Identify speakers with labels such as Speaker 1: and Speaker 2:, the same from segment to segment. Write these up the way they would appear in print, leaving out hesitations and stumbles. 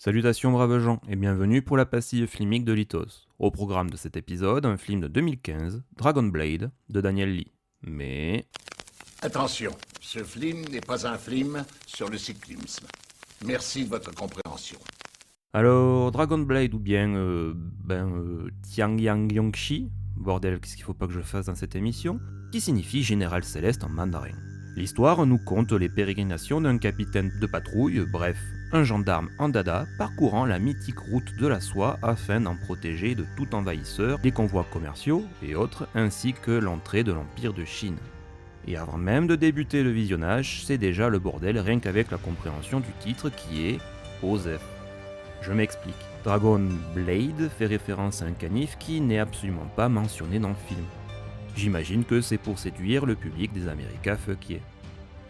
Speaker 1: Salutations braves gens et bienvenue pour la pastille filmique de Lithos. Au programme de cet épisode, un film de 2015, Dragon Blade, de Daniel Lee. Mais...
Speaker 2: Attention, ce film n'est pas un film sur le cyclisme. Merci de votre compréhension.
Speaker 1: Alors, Dragon Blade ou bien... Tiang Yang Yongshi, bordel, qu'est-ce qu'il faut pas que je fasse dans cette émission, qui signifie général céleste en mandarin. L'histoire nous conte les pérégrinations d'un capitaine de patrouille, bref, un gendarme en dada parcourant la mythique route de la soie afin d'en protéger de tout envahisseur, des convois commerciaux et autres, ainsi que l'entrée de l'Empire de Chine. Et avant même de débuter le visionnage, c'est déjà le bordel rien qu'avec la compréhension du titre qui est OSEF. Je m'explique. Dragon Blade fait référence à un canif qui n'est absolument pas mentionné dans le film. J'imagine que c'est pour séduire le public des Américains fuckés.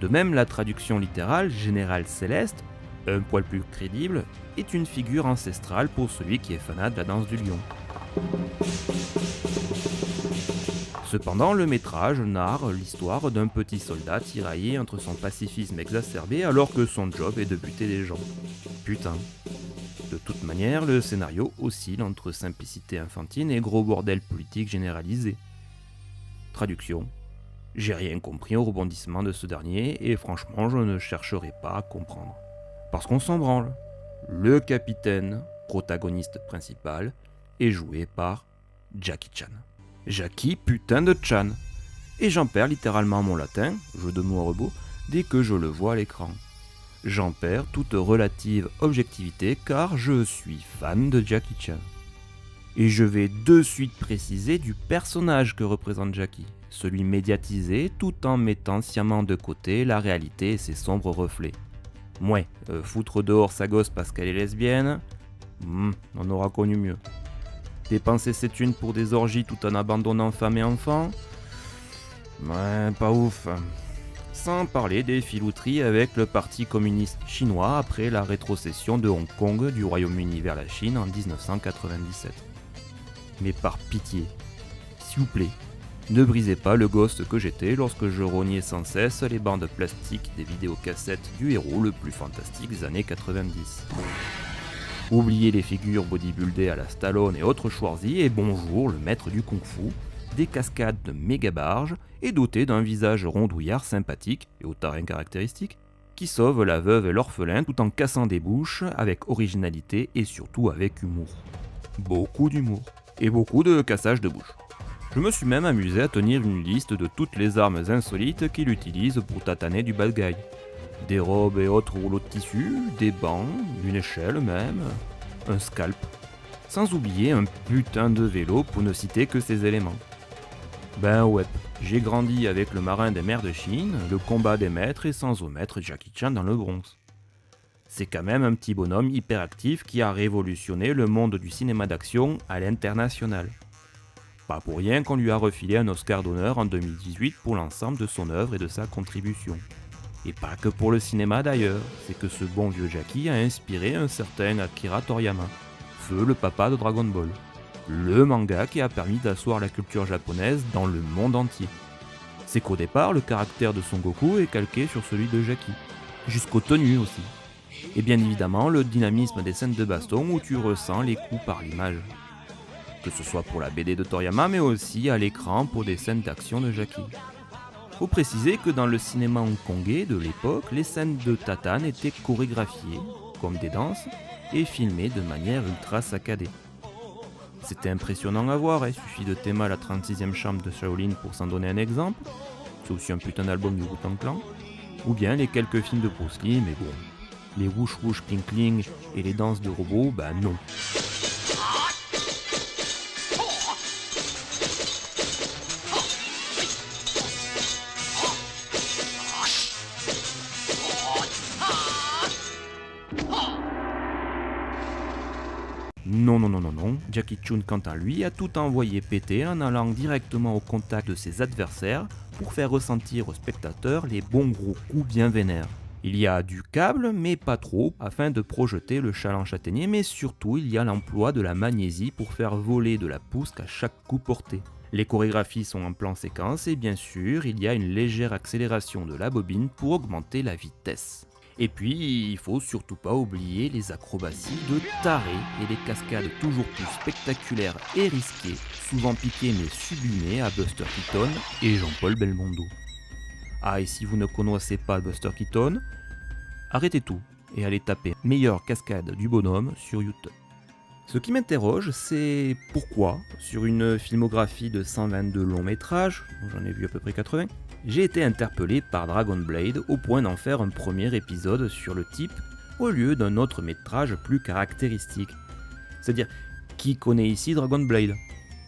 Speaker 1: De même, la traduction littérale, Général Céleste, un poil plus crédible, est une figure ancestrale pour celui qui est fanat de la danse du lion. Cependant, le métrage narre l'histoire d'un petit soldat tiraillé entre son pacifisme exacerbé alors que son job est de buter des gens. Putain. De toute manière, le scénario oscille entre simplicité infantile et gros bordel politique généralisé. Traduction. J'ai rien compris au rebondissement de ce dernier et franchement je ne chercherai pas à comprendre. Parce qu'on s'en branle. Le capitaine, protagoniste principal, est joué par Jackie Chan. Jackie putain de Chan. Et j'en perds littéralement mon latin, jeu de mots à rebours, dès que je le vois à l'écran. J'en perds toute relative objectivité car je suis fan de Jackie Chan. Et je vais de suite préciser du personnage que représente Jackie, celui médiatisé tout en mettant sciemment de côté la réalité et ses sombres reflets. Mouais, foutre dehors sa gosse parce qu'elle est lesbienne, on aura connu mieux. Dépenser ses thunes pour des orgies tout en abandonnant femme et enfants, ouais, pas ouf. Sans parler des filouteries avec le parti communiste chinois après la rétrocession de Hong Kong du Royaume-Uni vers la Chine en 1997. Mais par pitié, s'il vous plaît, ne brisez pas le ghost que j'étais lorsque je rognais sans cesse les bandes plastiques des vidéocassettes du héros le plus fantastique des années 90. Oubliez les figures bodybuildées à la Stallone et autres Schwarzy et bonjour le maître du kung-fu, des cascades de méga barges et doté d'un visage rondouillard sympathique et au tarin caractéristique qui sauve la veuve et l'orphelin tout en cassant des bouches avec originalité et surtout avec humour. Beaucoup d'humour. Et beaucoup de cassage de bouche. Je me suis même amusé à tenir une liste de toutes les armes insolites qu'il utilise pour tataner du bad guy. Des robes et autres rouleaux de tissu, des bancs, une échelle même, un scalp. Sans oublier un putain de vélo pour ne citer que ces éléments. Ben ouais, j'ai grandi avec le marin des mers de Chine, le combat des maîtres et sans omettre Jackie Chan dans le Bronx. C'est quand même un petit bonhomme hyperactif qui a révolutionné le monde du cinéma d'action à l'international. Pas pour rien qu'on lui a refilé un Oscar d'honneur en 2018 pour l'ensemble de son œuvre et de sa contribution. Et pas que pour le cinéma d'ailleurs, c'est que ce bon vieux Jackie a inspiré un certain Akira Toriyama, feu le papa de Dragon Ball, le manga qui a permis d'asseoir la culture japonaise dans le monde entier. C'est qu'au départ, le caractère de Son Goku est calqué sur celui de Jackie, jusqu'aux tenues aussi. Et bien évidemment le dynamisme des scènes de baston où tu ressens les coups par l'image. Que ce soit pour la BD de Toriyama mais aussi à l'écran pour des scènes d'action de Jackie. Faut préciser que dans le cinéma hongkongais de l'époque, les scènes de tatane étaient chorégraphiées, comme des danses, et filmées de manière ultra saccadée. C'était impressionnant à voir, il suffit de Théma la 36e chambre de Shaolin pour s'en donner un exemple, c'est aussi un putain d'album du Wu-Tang Clan, ou bien les quelques films de Bruce Lee, mais bon. Les whoosh whoosh cling cling et les danses de robots, bah non. Non, Jackie Chun quant à lui a tout envoyé péter en allant directement au contact de ses adversaires pour faire ressentir aux spectateurs les bons gros coups bien vénères. Il y a du câble, mais pas trop, afin de projeter le chaland châtaignier, mais surtout il y a l'emploi de la magnésie pour faire voler de la pousque à chaque coup porté. Les chorégraphies sont en plan séquence et bien sûr, il y a une légère accélération de la bobine pour augmenter la vitesse. Et puis, il faut surtout pas oublier les acrobaties de tarés et les cascades toujours plus spectaculaires et risquées, souvent piquées mais sublimées à Buster Keaton et Jean-Paul Belmondo. Ah, et si vous ne connaissez pas Buster Keaton, arrêtez tout et allez taper meilleure cascade du bonhomme sur YouTube. Ce qui m'interroge, c'est pourquoi, sur une filmographie de 122 longs métrages, j'en ai vu à peu près 80, j'ai été interpellé par Dragon Blade au point d'en faire un premier épisode sur le type au lieu d'un autre métrage plus caractéristique. C'est-à-dire, qui connaît ici Dragon Blade?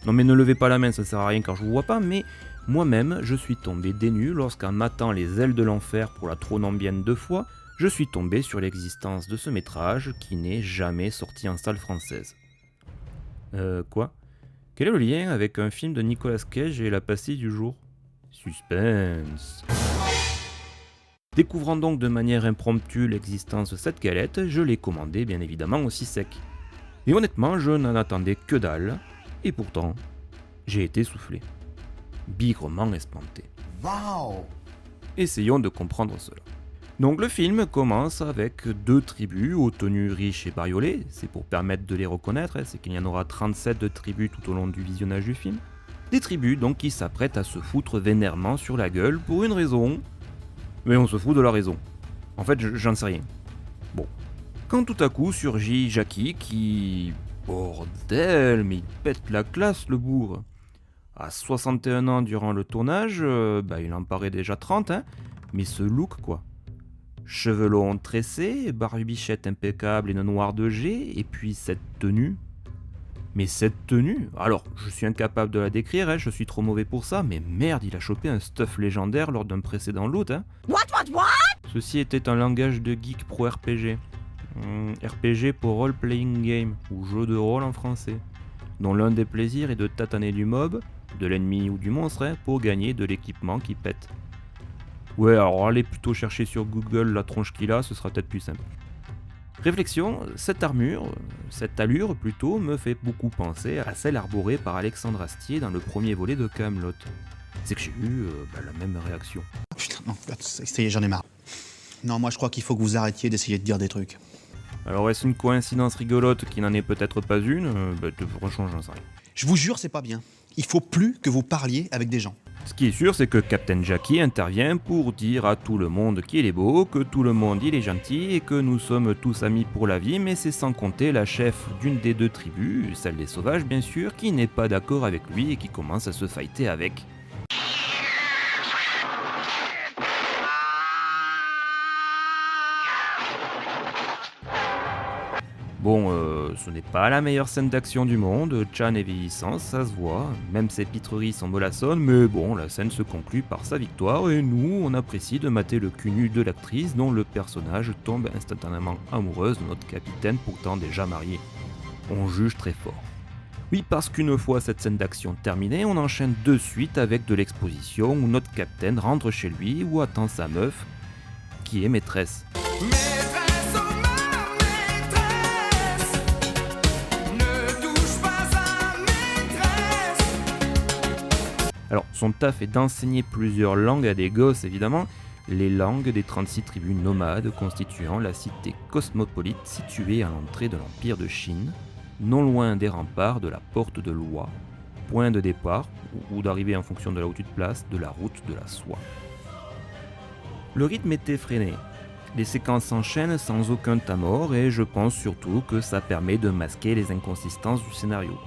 Speaker 1: Non mais ne levez pas la main, ça sert à rien car je vous vois pas, mais moi-même je suis tombé des nues lorsqu'en matant Les Ailes de l'Enfer pour la Tronambienne 2 fois, je suis tombé sur l'existence de ce métrage qui n'est jamais sorti en salle française. Quoi? Quel est le lien avec un film de Nicolas Cage et la pastille du jour? Suspense. Découvrant donc de manière impromptue l'existence de cette galette, je l'ai commandée bien évidemment aussi sec. Et honnêtement, je n'en attendais que dalle, et pourtant, j'ai été soufflé. Bigrement espanté.
Speaker 3: Wow!
Speaker 1: Essayons de comprendre cela. Donc le film commence avec 2 tribus aux tenues riches et bariolées, c'est pour permettre de les reconnaître, c'est qu'il y en aura 37 de tribus tout au long du visionnage du film. Des tribus donc qui s'apprêtent à se foutre vénèrement sur la gueule pour une raison. Mais on se fout de la raison. En fait, j'en sais rien. Bon. Quand tout à coup surgit Jackie qui... Bordel, mais il pète la classe le bourre. À 61 ans durant le tournage, il en paraît déjà 30, hein. Mais ce look quoi. Cheveux longs tressés, barbichette impeccable et une noire de G, et puis cette tenue. Mais cette tenue, alors je suis incapable de la décrire, hein, je suis trop mauvais pour ça, mais merde, il a chopé un stuff légendaire lors d'un précédent loot. Hein. What? Ceci était un langage de geek pro RPG. RPG pour Role Playing Game, ou jeu de rôle en français, dont l'un des plaisirs est de tataner du mob, de l'ennemi ou du monstre, hein, pour gagner de l'équipement qui pète. Ouais, alors allez plutôt chercher sur Google la tronche qu'il a, ce sera peut-être plus simple. Réflexion, cette allure plutôt, me fait beaucoup penser à celle arborée par Alexandre Astier dans le premier volet de Kaamelott. C'est que j'ai eu la même réaction.
Speaker 3: Putain, non, ça y est, j'en ai marre. Non, moi je crois qu'il faut que vous arrêtiez d'essayer de dire des trucs.
Speaker 1: Alors est-ce une coïncidence rigolote qui n'en est peut-être pas une? Franchement, j'en sais rien.
Speaker 3: Je vous jure, c'est pas bien. Il faut plus que vous parliez avec des gens.
Speaker 1: Ce qui est sûr, c'est que Captain Jackie intervient pour dire à tout le monde qu'il est beau, que tout le monde il est gentil et que nous sommes tous amis pour la vie, mais c'est sans compter la chef d'une des 2 tribus, celle des sauvages bien sûr, qui n'est pas d'accord avec lui et qui commence à se fighter avec. Bon, ce n'est pas la meilleure scène d'action du monde, Chan est vieillissant, ça se voit, même ses pitreries sont mollassonnes, mais bon, la scène se conclut par sa victoire et nous, on apprécie de mater le cul nu de l'actrice dont le personnage tombe instantanément amoureuse de notre capitaine pourtant déjà marié. On juge très fort. Oui, parce qu'une fois cette scène d'action terminée, on enchaîne de suite avec de l'exposition où notre capitaine rentre chez lui ou attend sa meuf, qui est maîtresse. Alors, son taf est d'enseigner plusieurs langues à des gosses, évidemment, les langues des 36 tribus nomades constituant la cité cosmopolite située à l'entrée de l'Empire de Chine, non loin des remparts de la Porte de Loi, point de départ, ou d'arrivée en fonction de là où tu te places, de la route de la soie. Le rythme est effréné. Les séquences s'enchaînent sans aucun temps mort et je pense surtout que ça permet de masquer les inconsistances du scénario.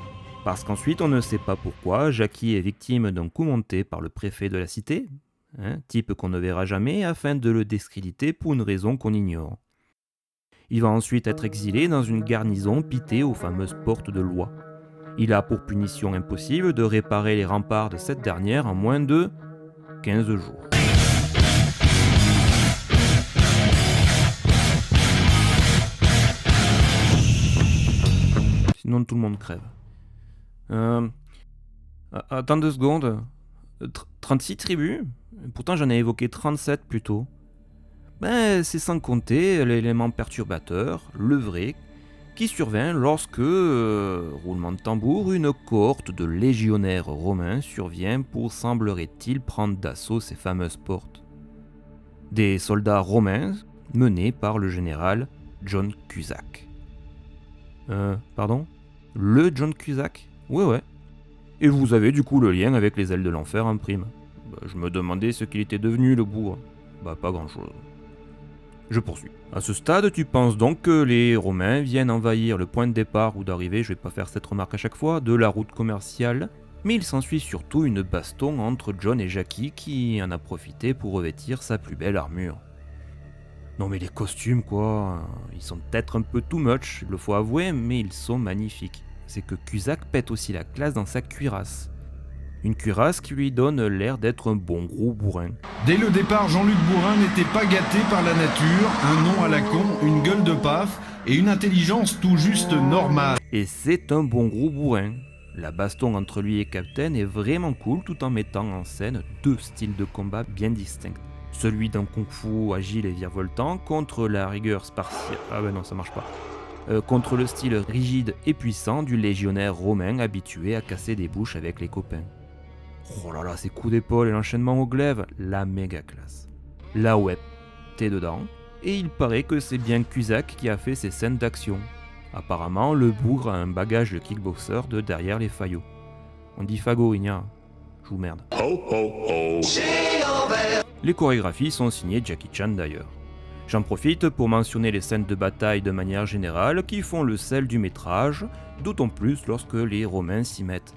Speaker 1: Parce qu'ensuite, on ne sait pas pourquoi, Jackie est victime d'un coup monté par le préfet de la cité, type qu'on ne verra jamais, afin de le discréditer pour une raison qu'on ignore. Il va ensuite être exilé dans une garnison pitée aux fameuses portes de Loi. Il a pour punition impossible de réparer les remparts de cette dernière en moins de 15 jours. Sinon tout le monde crève. Attends 2 secondes. 36 tribus? Pourtant j'en ai évoqué 37 plus tôt. C'est sans compter l'élément perturbateur, le vrai, qui survint lorsque, roulement de tambour, une cohorte de légionnaires romains survient pour, semblerait-il, prendre d'assaut ces fameuses portes. Des soldats romains, menée par le général John Cusack. Pardon ? Le John Cusack ? Ouais. Et vous avez du coup le lien avec les ailes de l'enfer en prime. Je me demandais ce qu'il était devenu le bourg. Pas grand chose. Je poursuis. À ce stade, tu penses donc que les Romains viennent envahir le point de départ ou d'arrivée, je vais pas faire cette remarque à chaque fois, de la route commerciale, mais il s'ensuit surtout une baston entre John et Jackie qui en a profité pour revêtir sa plus belle armure. Non mais les costumes quoi, ils sont peut-être un peu too much, il le faut avouer, mais ils sont magnifiques. C'est que Cusack pète aussi la classe dans sa cuirasse. Une cuirasse qui lui donne l'air d'être un bon gros bourrin.
Speaker 4: Dès le départ, Jean-Luc Bourrin n'était pas gâté par la nature, un nom à la con, une gueule de paf et une intelligence tout juste normale.
Speaker 1: Et c'est un bon gros bourrin. La baston entre lui et Captain est vraiment cool tout en mettant en scène deux styles de combat bien distincts. Celui d'un kung-fu agile et virevoltant contre la rigueur spartiate... ça marche pas. Contre le style rigide et puissant du légionnaire romain habitué à casser des bouches avec les copains. Oh là là, ces coups d'épaule et l'enchaînement au glaive, la méga classe. Là ouais, t'es dedans, et il paraît que c'est bien Cusack qui a fait ces scènes d'action. Apparemment, le bougre a un bagage de kickboxer de derrière les faillots. On dit fagot, Igna. Je vous merde. Les chorégraphies sont signées Jackie Chan d'ailleurs. J'en profite pour mentionner les scènes de bataille de manière générale qui font le sel du métrage, d'autant plus lorsque les Romains s'y mettent.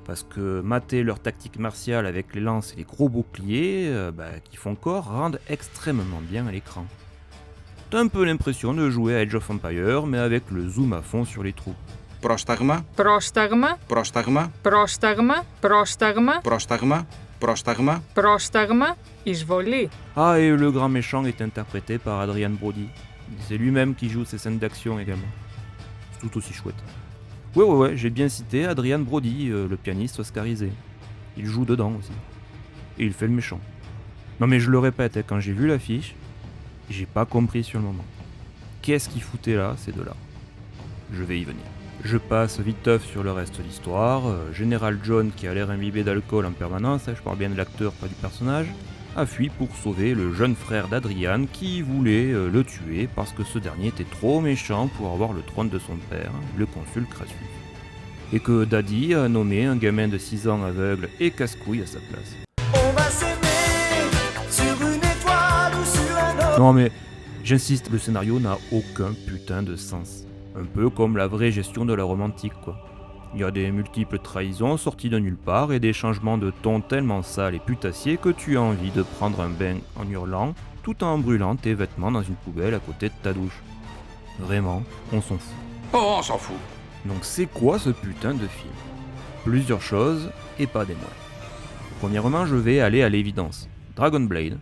Speaker 1: Parce que mater leur tactique martiale avec les lances et les gros boucliers qui font corps rendent extrêmement bien à l'écran. T'as un peu l'impression de jouer à Age of Empires mais avec le zoom à fond sur les troupes.
Speaker 5: Prostagma,
Speaker 6: Πρόσταγμα,
Speaker 5: prostagma,
Speaker 6: πρόσταγμα, πρόσταγμα,
Speaker 5: prostagma, prostagma.
Speaker 6: πρόσταγμα, εισβολή.
Speaker 1: Ah et le grand méchant est interprété par Adrian Brody. C'est lui-même qui joue ces scènes d'action également. C'est tout aussi chouette. Ouais, j'ai bien cité Adrian Brody, le pianiste oscarisé. Il joue dedans aussi. Et il fait le méchant. Non mais je le répète, quand j'ai vu l'affiche, j'ai pas compris sur le moment. Qu'est-ce qu'ils foutaient là, ces deux-là ? Je vais y venir. Je passe viteuf sur le reste de l'histoire. Général John, qui a l'air imbibé d'alcool en permanence, je parle bien de l'acteur, pas du personnage, a fui pour sauver le jeune frère d'Adrian qui voulait le tuer parce que ce dernier était trop méchant pour avoir le trône de son père, le consul Crassus. Et que Daddy a nommé un gamin de 6 ans aveugle et casse-couille à sa place.
Speaker 7: On va s'aimer sur une étoile ou sur un autre.
Speaker 1: Non mais, j'insiste, le scénario n'a aucun putain de sens. Un peu comme la vraie gestion de la Rome antique quoi. Il y a des multiples trahisons sorties de nulle part et des changements de ton tellement sales et putassiers que tu as envie de prendre un bain en hurlant tout en brûlant tes vêtements dans une poubelle à côté de ta douche. Vraiment, on s'en fout.
Speaker 5: Oh, on s'en fout.
Speaker 1: Donc c'est quoi ce putain de film ? Plusieurs choses et pas des moindres. Premièrement, je vais aller à l'évidence. Dragon Blade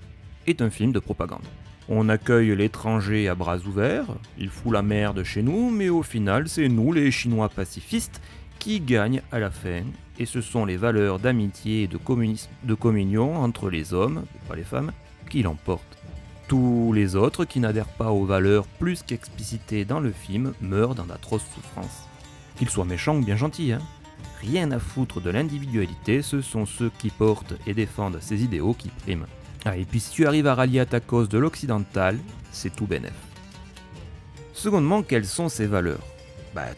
Speaker 1: est un film de propagande. On accueille l'étranger à bras ouverts, il fout la merde chez nous, mais au final c'est nous les Chinois pacifistes qui gagnent à la fin, et ce sont les valeurs d'amitié et de communion entre les hommes, pas les femmes, qui l'emportent. Tous les autres qui n'adhèrent pas aux valeurs plus qu'explicitées dans le film meurent dans d'atroces souffrances. Qu'ils soient méchants ou bien gentils, rien à foutre de l'individualité, ce sont ceux qui portent et défendent ces idéaux qui priment. Ah, et puis si tu arrives à rallier à ta cause de l'occidental, c'est tout bénef. Secondement, quelles sont ces valeurs ?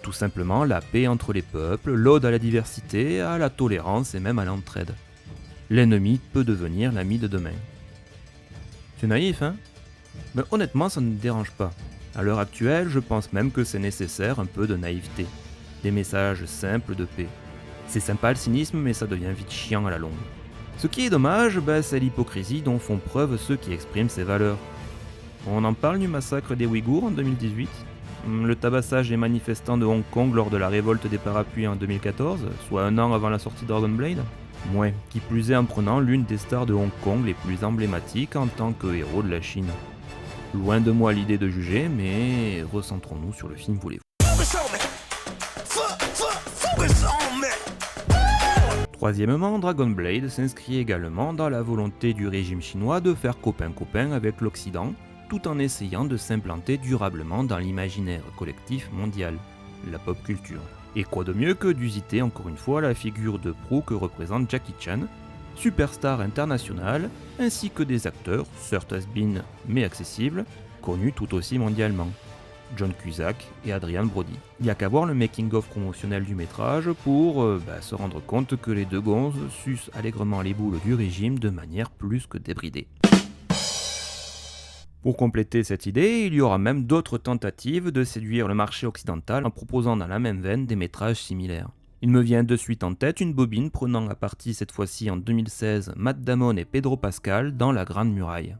Speaker 1: Tout simplement la paix entre les peuples, l'ode à la diversité, à la tolérance et même à l'entraide. L'ennemi peut devenir l'ami de demain. C'est naïf, hein ? Mais honnêtement, ça ne me dérange pas. À l'heure actuelle, je pense même que c'est nécessaire un peu de naïveté. Des messages simples de paix. C'est sympa le cynisme, mais ça devient vite chiant à la longue. Ce qui est dommage, c'est l'hypocrisie dont font preuve ceux qui expriment ces valeurs. On en parle du massacre des Ouïghours en 2018 ? Le tabassage des manifestants de Hong Kong lors de la révolte des parapluies en 2014, soit un an avant la sortie de Dragon Blade ? Ouais, qui plus est en prenant l'une des stars de Hong Kong les plus emblématiques en tant que héros de la Chine. Loin de moi l'idée de juger, mais recentrons-nous sur le film, voulez-vous. Troisièmement, Dragon Blade s'inscrit également dans la volonté du régime chinois de faire copain-copain avec l'Occident, tout en essayant de s'implanter durablement dans l'imaginaire collectif mondial, la pop culture. Et quoi de mieux que d'usiter encore une fois la figure de proue que représente Jackie Chan, superstar international, ainsi que des acteurs, certes has-been mais accessibles, connus tout aussi mondialement. John Cusack et Adrian Brody. Il n'y a qu'à voir le making-of promotionnel du métrage pour se rendre compte que les deux gonzes sucent allègrement les boules du régime de manière plus que débridée. Pour compléter cette idée, il y aura même d'autres tentatives de séduire le marché occidental en proposant dans la même veine des métrages similaires. Il me vient de suite en tête une bobine prenant à partie cette fois-ci en 2016 Matt Damon et Pedro Pascal dans La Grande Muraille.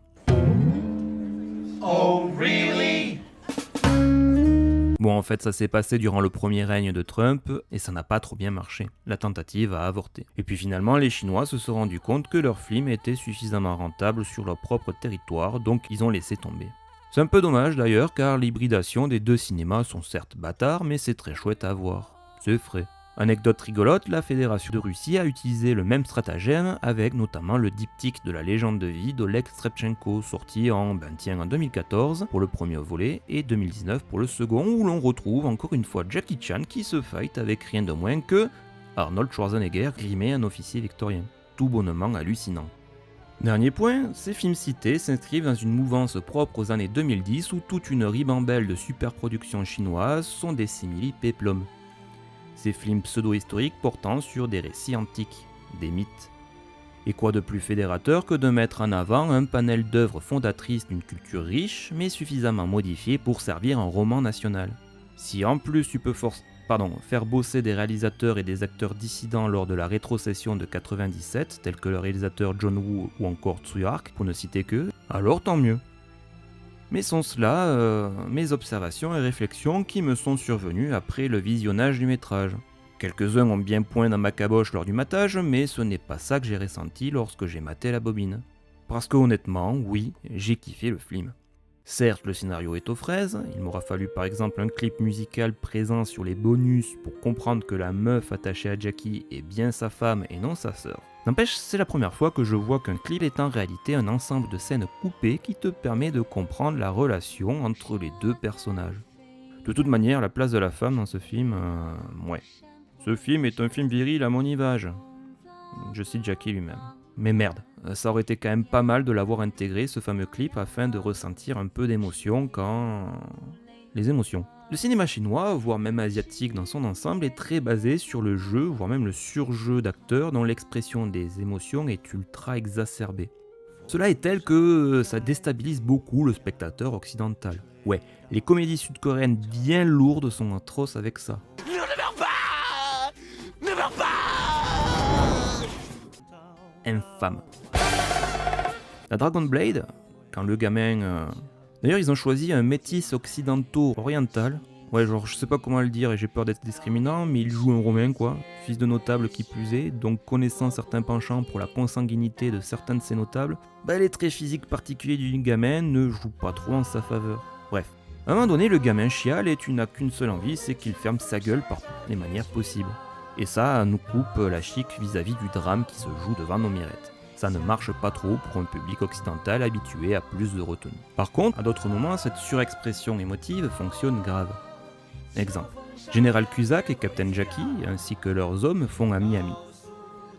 Speaker 7: Oh, really?
Speaker 1: Bon, en fait, ça s'est passé durant le premier règne de Trump et ça n'a pas trop bien marché. La tentative a avorté. Et puis finalement, les Chinois se sont rendus compte que leur film était suffisamment rentable sur leur propre territoire, donc ils ont laissé tomber. C'est un peu dommage d'ailleurs, car l'hybridation des deux cinémas sont certes bâtards, mais c'est très chouette à voir. C'est frais. Anecdote rigolote, la Fédération de Russie a utilisé le même stratagème avec notamment le diptyque de la légende de vie d'Oleg Strepchenko, sorti en 2014 pour le premier volet et 2019 pour le second, où l'on retrouve encore une fois Jackie Chan qui se fight avec rien de moins que Arnold Schwarzenegger grimé en officier victorien. Tout bonnement hallucinant. Dernier point, ces films cités s'inscrivent dans une mouvance propre aux années 2010 où toute une ribambelle de superproductions chinoises sont des simili péplum. Ces films pseudo-historiques portant sur des récits antiques, des mythes. Et quoi de plus fédérateur que de mettre en avant un panel d'œuvres fondatrices d'une culture riche, mais suffisamment modifiée pour servir un roman national. Si en plus tu peux faire bosser des réalisateurs et des acteurs dissidents lors de la rétrocession de 97, tels que le réalisateur John Woo ou encore Tsui Hark, pour ne citer qu'eux, alors tant mieux. Mais sont cela mes observations et réflexions qui me sont survenues après le visionnage du métrage. Quelques-uns ont bien point dans ma caboche lors du matage, mais ce n'est pas ça que j'ai ressenti lorsque j'ai maté la bobine. Parce que honnêtement, oui, j'ai kiffé le film. Certes, le scénario est aux fraises, il m'aura fallu par exemple un clip musical présent sur les bonus pour comprendre que la meuf attachée à Jackie est bien sa femme et non sa sœur. N'empêche, c'est la première fois que je vois qu'un clip est en réalité un ensemble de scènes coupées qui te permet de comprendre la relation entre les deux personnages. De toute manière, la place de la femme dans ce film, ouais. Ce film est un film viril à mon image. Je cite Jackie lui-même. Mais merde, ça aurait été quand même pas mal de l'avoir intégré, ce fameux clip, afin de ressentir un peu d'émotion quand... Les émotions. Le cinéma chinois, voire même asiatique dans son ensemble, est très basé sur le jeu, voire même le surjeu d'acteurs dont l'expression des émotions est ultra exacerbée. Cela est tel que ça déstabilise beaucoup le spectateur occidental. Ouais, les comédies sud-coréennes bien lourdes sont atroces avec ça. Infâme. La Dragon Blade, quand le gamin... D'ailleurs, ils ont choisi un métis occidentaux-oriental. Ouais, genre, je sais pas comment le dire et j'ai peur d'être discriminant, mais il joue un romain, quoi. Fils de notable qui plus est, donc connaissant certains penchants pour la consanguinité de certains de ces notables, les traits physiques particuliers du gamin ne jouent pas trop en sa faveur. Bref. À un moment donné, le gamin chiale et tu n'as qu'une seule envie, c'est qu'il ferme sa gueule par toutes les manières possibles. Et ça nous coupe la chic vis-à-vis du drame qui se joue devant nos mirettes. Ça ne marche pas trop pour un public occidental habitué à plus de retenue. Par contre, à d'autres moments, cette surexpression émotive fonctionne grave. Exemple. Général Cusack et Captain Jackie, ainsi que leurs hommes, font à Miami.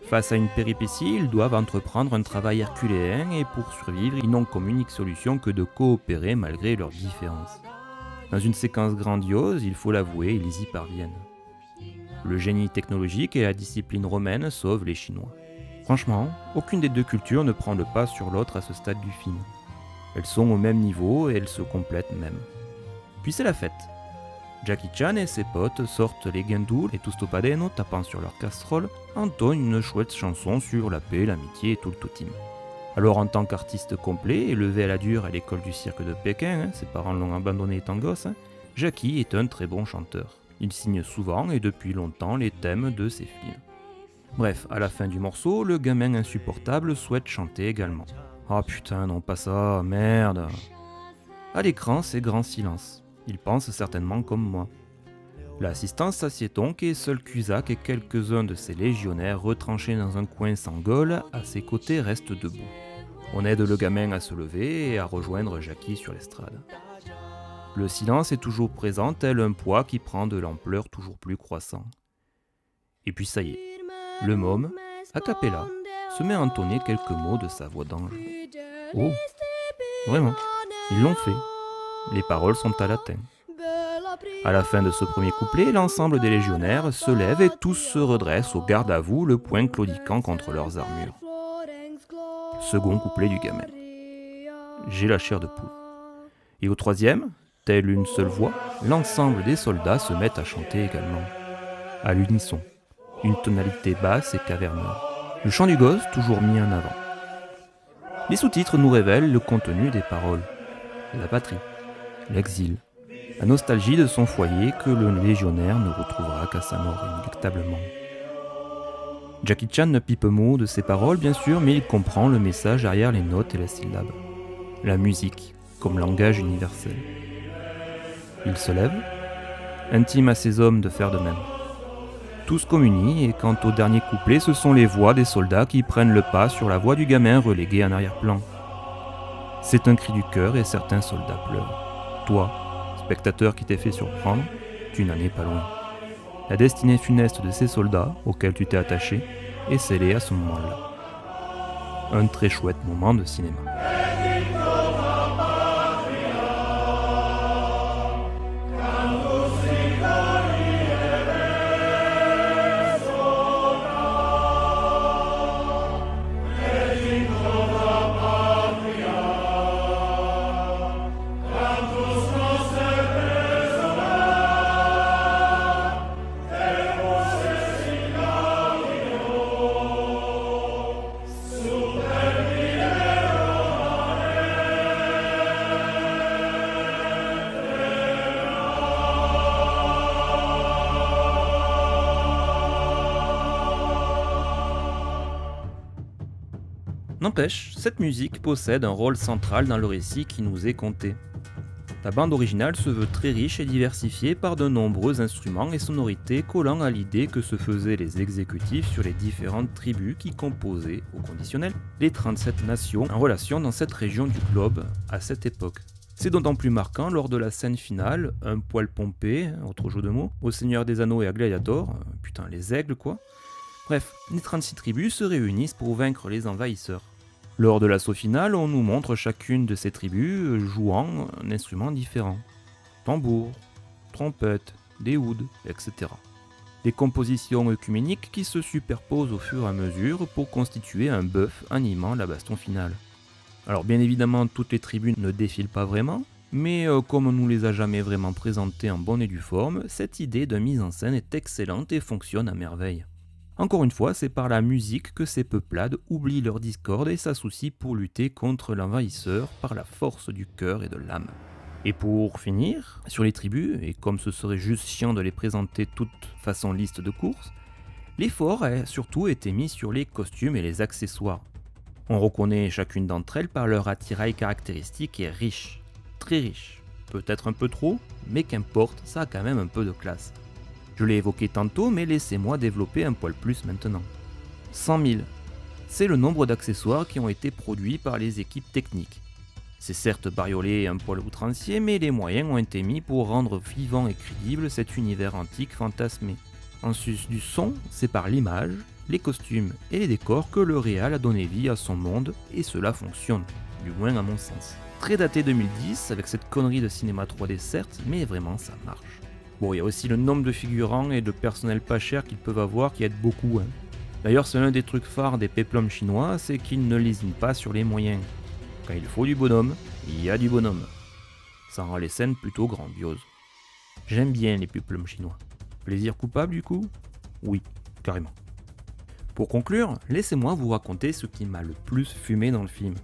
Speaker 1: Face à une péripétie, ils doivent entreprendre un travail herculéen et pour survivre, ils n'ont comme unique solution que de coopérer malgré leurs différences. Dans une séquence grandiose, il faut l'avouer, ils y parviennent. Le génie technologique et la discipline romaine sauvent les Chinois. Franchement, aucune des deux cultures ne prend le pas sur l'autre à ce stade du film. Elles sont au même niveau et elles se complètent même. Puis c'est la fête. Jackie Chan et ses potes sortent les guindous et Tustopadeno, tapant sur leur casserole, entonnent une chouette chanson sur la paix, l'amitié et tout le totim. Alors en tant qu'artiste complet, élevé à la dure à l'école du cirque de Pékin, ses parents l'ont abandonné étant gosse, Jackie est un très bon chanteur. Il signe souvent et depuis longtemps les thèmes de ses films. Bref, à la fin du morceau, le gamin insupportable souhaite chanter également. Ah putain, non pas ça, merde. À l'écran, c'est grand silence. Il pense certainement comme moi. L'assistance s'assied donc et seul Cusack et quelques-uns de ses légionnaires retranchés dans un coin sans gaule à ses côtés restent debout. On aide le gamin à se lever et à rejoindre Jackie sur l'estrade. Le silence est toujours présent, tel un poids qui prend de l'ampleur toujours plus croissant. Et puis ça y est, le môme, a cappella, se met à entonner quelques mots de sa voix d'ange. Oh, vraiment, ils l'ont fait. les paroles sont à latin. À la fin de ce premier couplet, l'ensemble des légionnaires se lèvent et tous se redressent au garde à vous, le poing claudiquant contre leurs armures. Second couplet du gamin. J'ai la chair de poule. Et au troisième, telle une seule voix, l'ensemble des soldats se mettent à chanter également. À l'unisson, une tonalité basse et caverneuse. Le chant du gosse toujours mis en avant. Les sous-titres nous révèlent le contenu des paroles. La patrie, l'exil, la nostalgie de son foyer que le légionnaire ne retrouvera qu'à sa mort inéluctablement. Jackie Chan ne pipe mot de ses paroles bien sûr, mais il comprend le message derrière les notes et les syllabes. La musique comme langage universel. Il se lève, intime à ses hommes de faire de même. Tous communient et quant au dernier couplet, ce sont les voix des soldats qui prennent le pas sur la voix du gamin relégué en arrière-plan. C'est un cri du cœur et certains soldats pleurent. Toi, spectateur qui t'es fait surprendre, tu n'en es pas loin. La destinée funeste de ces soldats, auxquels tu t'es attaché, est scellée à ce moment-là. Un très chouette moment de cinéma. N'empêche, cette musique possède un rôle central dans le récit qui nous est conté. La bande originale se veut très riche et diversifiée par de nombreux instruments et sonorités collant à l'idée que se faisaient les exécutifs sur les différentes tribus qui composaient, au conditionnel, les 37 nations en relation dans cette région du globe à cette époque. C'est d'autant plus marquant lors de la scène finale, un poil pompé, autre jeu de mots, au Seigneur des Anneaux et à Gladiator, putain les aigles quoi. Bref, les 36 tribus se réunissent pour vaincre les envahisseurs. Lors de l'assaut final, on nous montre chacune de ces tribus jouant un instrument différent. Tambour, trompette, des ouds, etc. Des compositions œcuméniques qui se superposent au fur et à mesure pour constituer un bœuf animant la baston finale. Alors bien évidemment, toutes les tribus ne défilent pas vraiment, mais comme on ne nous les a jamais vraiment présentées en bonne et due forme, cette idée de mise en scène est excellente et fonctionne à merveille. Encore une fois, c'est par la musique que ces peuplades oublient leur discorde et s'associent pour lutter contre l'envahisseur par la force du cœur et de l'âme. Et pour finir, sur les tribus, et comme ce serait juste chiant de les présenter toutes façon liste de courses, l'effort a surtout été mis sur les costumes et les accessoires. On reconnaît chacune d'entre elles par leur attirail caractéristique et riche, très riche. Peut-être un peu trop, mais qu'importe, ça a quand même un peu de classe. Je l'ai évoqué tantôt, mais laissez-moi développer un poil plus maintenant. 100 000, c'est le nombre d'accessoires qui ont été produits par les équipes techniques. C'est certes bariolé un poil outrancier, mais les moyens ont été mis pour rendre vivant et crédible cet univers antique fantasmé. En sus du son, c'est par l'image, les costumes et les décors que le réal a donné vie à son monde, et cela fonctionne, du moins à mon sens. Très daté 2010, avec cette connerie de cinéma 3D certes, mais vraiment ça marche. Bon, il y a aussi le nombre de figurants et de personnel pas cher qu'ils peuvent avoir qui aident beaucoup. D'ailleurs, c'est l'un des trucs phares des péplums chinois, c'est qu'ils ne lésinent pas sur les moyens. Quand il faut du bonhomme, il y a du bonhomme. Ça rend les scènes plutôt grandioses. J'aime bien les péplums chinois. Plaisir coupable du coup ? Oui, carrément. Pour conclure, laissez-moi vous raconter ce qui m'a le plus fumé dans le film.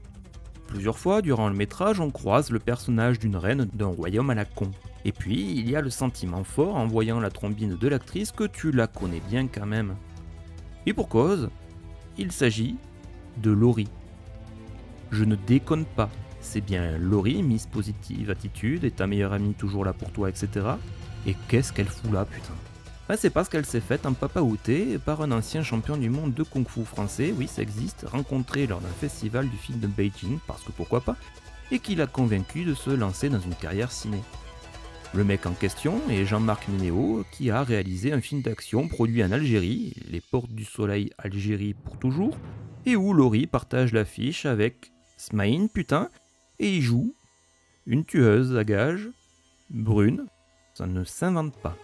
Speaker 1: Plusieurs fois, durant le métrage, on croise le personnage d'une reine d'un royaume à la con. Et puis, il y a le sentiment fort en voyant la trombine de l'actrice que tu la connais bien quand même. Et pour cause, il s'agit de Laurie. Je ne déconne pas, c'est bien Laurie, Miss Positive Attitude, et ta meilleure amie toujours là pour toi, etc. Et qu'est-ce qu'elle fout là, putain ? C'est parce qu'elle s'est faite empapaouter par un ancien champion du monde de kung-fu français, oui ça existe, rencontré lors d'un festival du film de Beijing, parce que pourquoi pas, et qui l'a convaincu de se lancer dans une carrière ciné. Le mec en question est Jean-Marc Ménéo, qui a réalisé un film d'action produit en Algérie, Les Portes du Soleil Algérie pour toujours, et où Laurie partage l'affiche avec Smaïn, putain, et il joue Une tueuse à gages, brune, ça ne s'invente pas.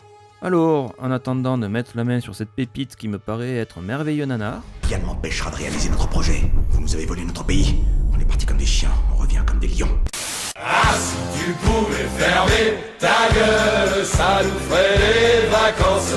Speaker 1: Alors, en attendant de mettre la main sur cette pépite qui me paraît être un merveilleux nanar,
Speaker 8: Rien ne m'empêchera de réaliser notre projet. Vous nous avez volé notre pays. On est parti comme des chiens, on revient comme des lions.
Speaker 7: Ah, si tu pouvais fermer ta gueule, ça nous ferait les vacances.